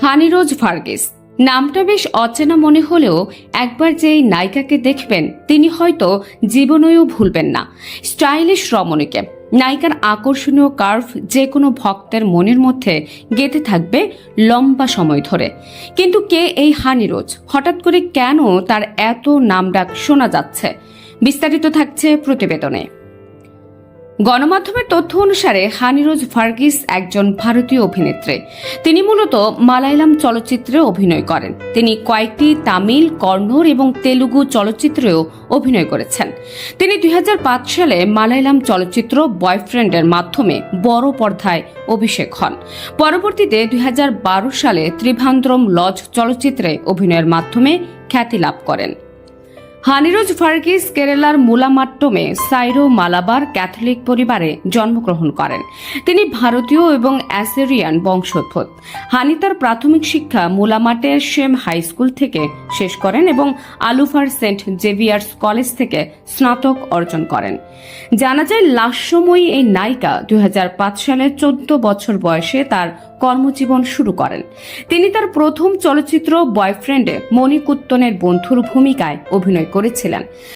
হানিরোজ ভার্গিস নামটা বেশ অচেনা মনে হলেও একবার যে এই নায়িকাকে দেখবেন তিনি হয়তো জীবনেও ভুলবেন না। স্টাইলিশ রমণীকে, নায়িকার আকর্ষণীয় কার্ভ যে কোনো ভক্তের মনের মধ্যে গেঁথে থাকবে লম্বা সময় ধরে। কিন্তু কে এই হানিরোজ? হঠাৎ করে কেন তার এত নামডাক শোনা যাচ্ছে? বিস্তারিত থাকছে প্রতিবেদনে। গণমাধ্যমের তথ্য অনুসারে হানিরোজ ভার্গিস একজন ভারতীয় অভিনেত্রী। তিনি মূলত মালায়ালাম চলচ্চিত্রে অভিনয় করেন। তিনি কয়েকটি তামিল, কন্নড় এবং তেলুগু চলচ্চিত্রেও অভিনয় করেছেন। তিনি 2005 সালে মালায়ালাম চলচ্চিত্র বয়ফ্রেন্ডের মাধ্যমে বড় পর্দায় অভিষেক হন। পরবর্তীতে 2012 সালে ত্রিভান্দ্রম লজ চলচ্চিত্রে অভিনয়ের মাধ্যমে খ্যাতি লাভ করেন। হানিরোজ ভার্গিস কেরালার মুলামাট্টমে সাইরো মালাবার ক্যাথলিক পরিবারে জন্মগ্রহণ করেন। তিনি ভারতীয় এবং অ্যাসিরিয়ান বংশোদ্ভূত। হানি তার প্রাথমিক শিক্ষা মুলামাটের সেম হাই স্কুল থেকে শেষ করেন এবং আলুফার সেন্ট জেভিয়ার্স কলেজ থেকে স্নাতক অর্জন করেন। জানা যায় লাস্যময়ী এই নায়িকা 2005 সালে 14 বছর বয়সে তার কর্মজীবন শুরু করেন। তিনি তার প্রথম চলচ্চিত্র বয়ফ্রেন্ডে মণিকুত্তনের বন্ধুর ভূমিকায় অভিনয় করেছিলেন।